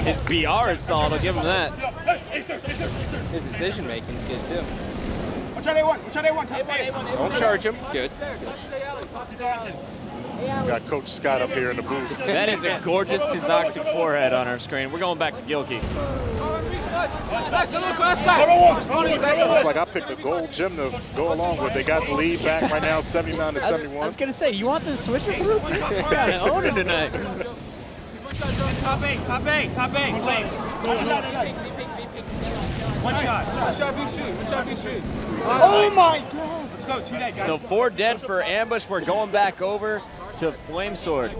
His BR is solid, I'll give him that. His decision making is good too. Watch out A1, Don't charge him. Good. We got Coach Scott up here in the booth. That is a gorgeous Tsquared forehead on our screen. We're going back to Gilkey. Looks like I picked a gold gem to go along with. They got the lead back right now, 79 to 71. I was going to say, you want the switcher group? We're kind of owning tonight. Top eight. One shot, B street. Oh my God! Let's go, 2 dead, guys. So 4 dead for ambush. We're going back over to Flamesword.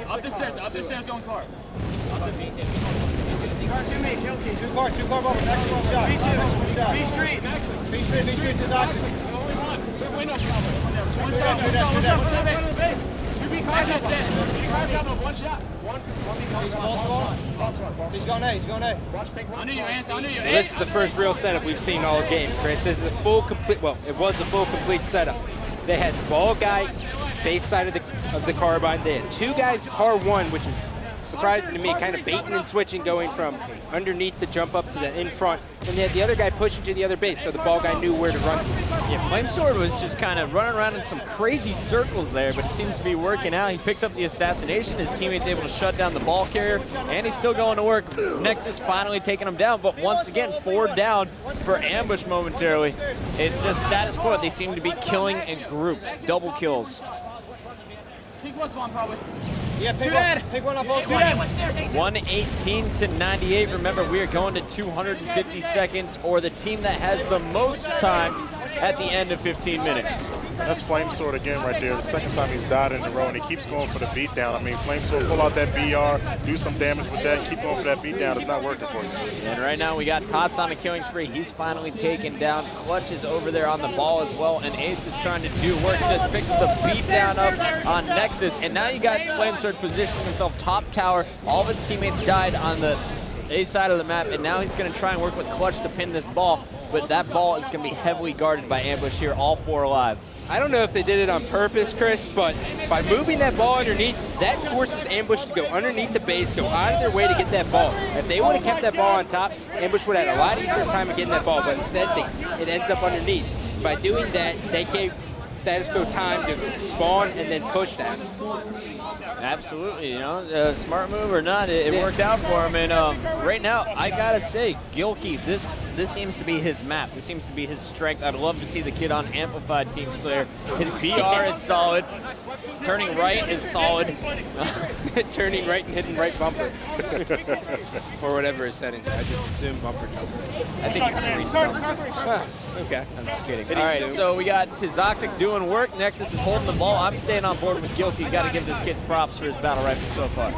Up the stairs, going car. Two car bubble, next one shot. B street, to Dodge. Window, one shot. 2 B cars up there. 2 cars up, 1 shot. He's going A. Under your hands. This is the first real setup we've seen all game, Chris. This is a full complete, well, it was a full complete setup. They had ball guy, base side of the carbine. They had 2 guys car 1, which was surprising to me, kind of baiting and switching, going from underneath the jump up to the in front. And they had the other guy pushing to the other base, so the ball guy knew where to run to. Yeah, Flamesword was just kind of running around in some crazy circles there, but it seems to be working out. He picks up the assassination, his teammate's able to shut down the ball carrier, and he's still going to work. Nexus finally taking him down, but once again, 4 down for ambush momentarily. It's just status quo. They seem to be killing in groups, double kills. Pick one probably. Yeah, pick one up, both 118 to 98. Remember, we are going to 250 seconds, or the team that has the most time at the end of 15 minutes. That's Flamesword again right there. The second time he's died in a row, and he keeps going for the beatdown. I mean, Flamesword, pull out that BR, do some damage with that, keep going for that beatdown. It's not working for you. And right now we got Tots on a killing spree. He's finally taken down. Clutch is over there on the ball as well, and Ace is trying to do work. Just picks the beatdown up on Nexus, and now you got Flamesword positioning himself top tower. All of his teammates died on the A side of the map, and now he's going to try and work with Clutch to pin this ball, but that ball is going to be heavily guarded by ambush here, all 4 alive. I don't know if they did it on purpose, Chris, but by moving that ball underneath, that forces ambush to go underneath the base, go out of their way to get that ball. If they would have kept that ball on top, ambush would have had a lot easier time of getting that ball, but instead it ends up underneath. By doing that, they gave status quo time to spawn and then push that. Absolutely, you know, smart move or not, it worked out for him. And right now, I gotta say, Gilkey, this seems to be his map. This seems to be his strength. I'd love to see the kid on Amplified Team Slayer. His BR is solid. Turning right is solid. Turning right and hitting right bumper. Or whatever his settings. I just assume bumper jumper. I think he's free bumper. Okay. I'm just kidding. All right, so we got Tsquared doing work. Nexus is holding the ball. I'm staying on board with Gilkey. Got to give this kid props for his battle rifle so far.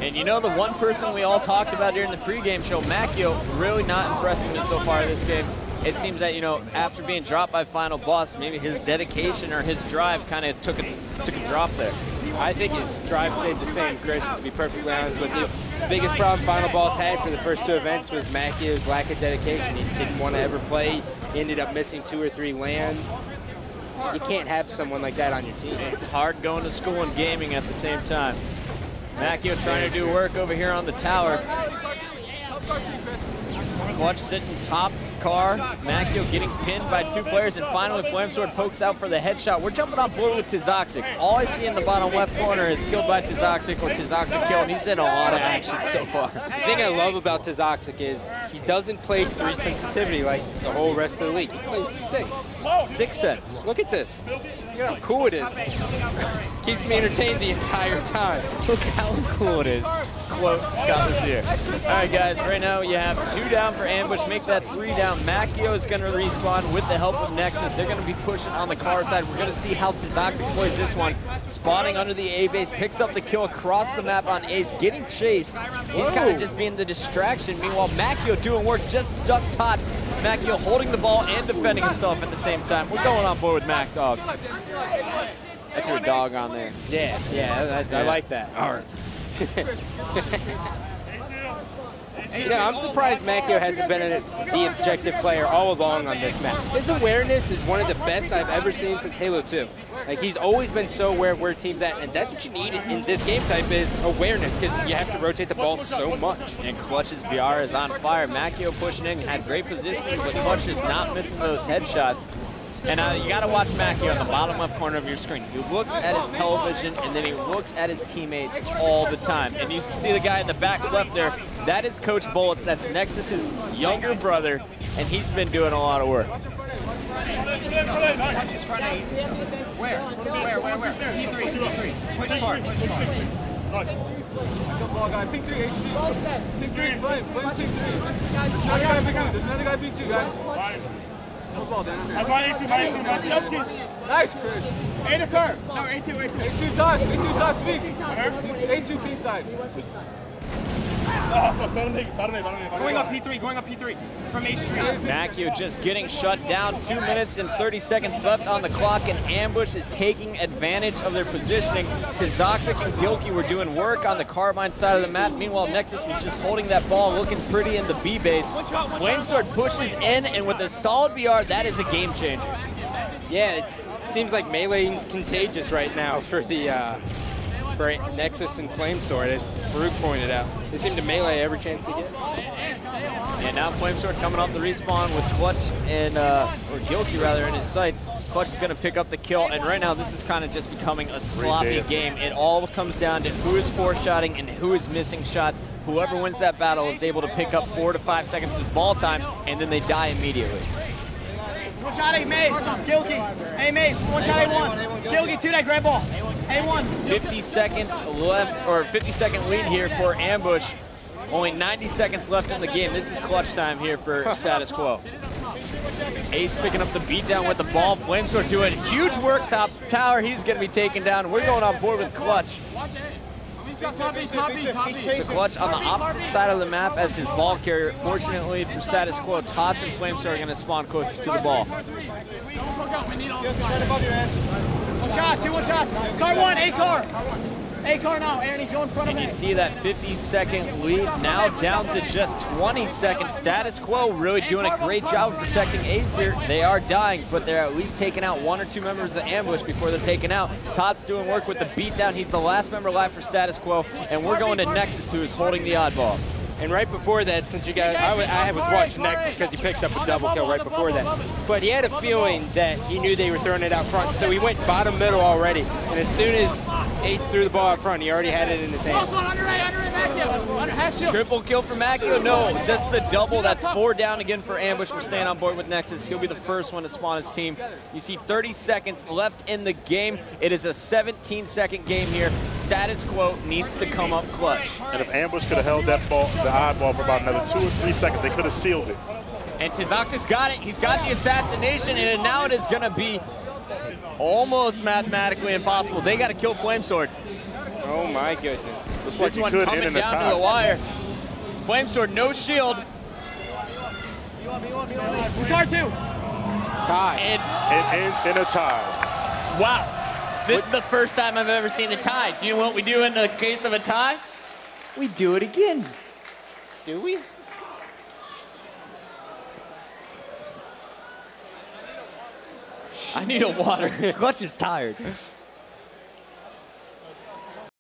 And you know, the one person we all talked about during the pregame show, Macchio, really not impressing me so far this game. It seems that, you know, after being dropped by Final Boss, maybe his dedication or his drive kind of took a drop there. I think his drive stayed the same, Chris, to be perfectly honest with you. The biggest problem Final Boss had for the first 2 events was Macchio's lack of dedication. He didn't want to ever play. He ended up missing 2 or 3 lands. You can't have someone like that on your team. It's hard going to school and gaming at the same time. Macchio trying to do work over here on the tower. Clutch sitting top car. Macchio getting pinned by 2 players, and finally Flamesword pokes out for the headshot. We're jumping on board with Tsquared. All I see in the bottom left corner is killed by Tsquared or Tsquared killed, and he's in a lot of action so far. The thing I love about Tsquared is he doesn't play 3 sensitivity like the whole rest of the league. He plays 6. 6 sets. Look at this. Look how cool it is. Keeps me entertained the entire time. Look how cool it is. Quote Scott was here. All right, guys, right now you have 2 down for ambush. Make that 3 down. Macchio is going to respawn with the help of Nexus. They're going to be pushing on the car side. We're going to see how Tsquared plays this one. Spawning under the A base, picks up the kill across the map on Ace, getting chased. He's kind of just being the distraction. Meanwhile, Macchio doing work, just stuck Tots. Macchio holding the ball and defending himself at the same time. We're going on board with Mac Dog. I threw a dog on there. Yeah, I like that. All right. You know, I'm surprised Macchio hasn't been the objective player all along on this map. His awareness is one of the best I've ever seen since Halo 2. Like, he's always been so aware of where team's at, and that's what you need in this game type is awareness, because you have to rotate the ball so much. And Clutch's BR is on fire. Macchio pushing in, had great positioning, but Clutch is not missing those headshots. And you got to watch Macchio in the bottom left corner of your screen. He looks at his television, and then he looks at his teammates all the time. And you see the guy in the back left there. That is Coach Bullets. That's Nexus's younger brother, and he's been doing a lot of work. Where? P3. Push hard. Good ball, guy. Pink 3, HG. Pink 3, flame pink 3. There's another guy B2. There's another guy B2, guys. Good ball, Dan. I got A2. Nice, Chris. A to curve. No, A2. A2 tots, speak. A2 P side. Going up P3. From A Street. Macchio just getting shut down. 2 minutes and 30 seconds left on the clock, and Ambush is taking advantage of their positioning. Toxic and Gilkey were doing work on the Carbine side of the map. Meanwhile, Nexus was just holding that ball, looking pretty in the B base. Flamesword pushes in, and with a solid BR, that is a game changer. Yeah, it seems like melee's contagious right now for the for Nexus and Flamesword, as Farouk pointed out. They seem to melee every chance they get. And now Flamesword coming off the respawn with Clutch and, or Gilkey rather, in his sights. Clutch is going to pick up the kill, and right now this is kind of just becoming a sloppy game. It all comes down to who is four-shotting and who is missing shots. Whoever wins that battle is able to pick up 4 to 5 seconds of ball time, and then they die immediately. One shot A Maze. Gilkey. A Maze. One shot A1. Gilkey, 2 that grab ball. A1. 50 seconds left, or 50-second lead here for Ambush. Only 90 seconds left in the game. This is clutch time here for Status Quo. Ace picking up the beatdown with the ball. Flamesword doing huge work top tower. He's going to be taken down. We're going on board with Clutch. So Clutch on the opposite side of the map as his ball carrier. Fortunately for Status Quo, Tots and Flamesword are going to spawn closer to the ball. One shot, 2 1-shots. Car 1, A car. A car now, Aaron, he's going in front of And me. you see that 50-second lead now down to just 20 seconds. Status Quo really doing a great job of protecting Ace here. They are dying, but they're at least taking out 1 or 2 members of Ambush before they're taken out. Todd's doing work with the beatdown. He's the last member alive for Status Quo, and we're going to Nexus, who is holding the oddball. And right before that, since you guys, I was watching Nexus because he picked up a double kill right before that. But he had a feeling that he knew they were throwing it out front, so he went bottom middle already. And as soon as Ace threw the ball out front, he already had it in his hands. Triple kill for Macchio? No, just the double. That's 4 down again for Ambush. We're staying on board with Nexus. He'll be the first one to spawn his team. You see 30 seconds left in the game. It is a 17-second game here. Status Quo needs to come up clutch. And if Ambush could have held that ball, the eyeball, for about another 2 or 3 seconds, they could have sealed it. And Toxic's got it. He's got the assassination, and now it is going to be almost mathematically impossible. They got to kill Flamesword. Oh my goodness. Looks like This he one could coming end in the down to tie. the wire. Flamesword, no shield. Car 2. Tie. And It ends in a tie. wow, this is the first time I've ever seen a tie. Do you know what we do in the case of a tie? We do it again. Do we? I need a water. Clutch is tired.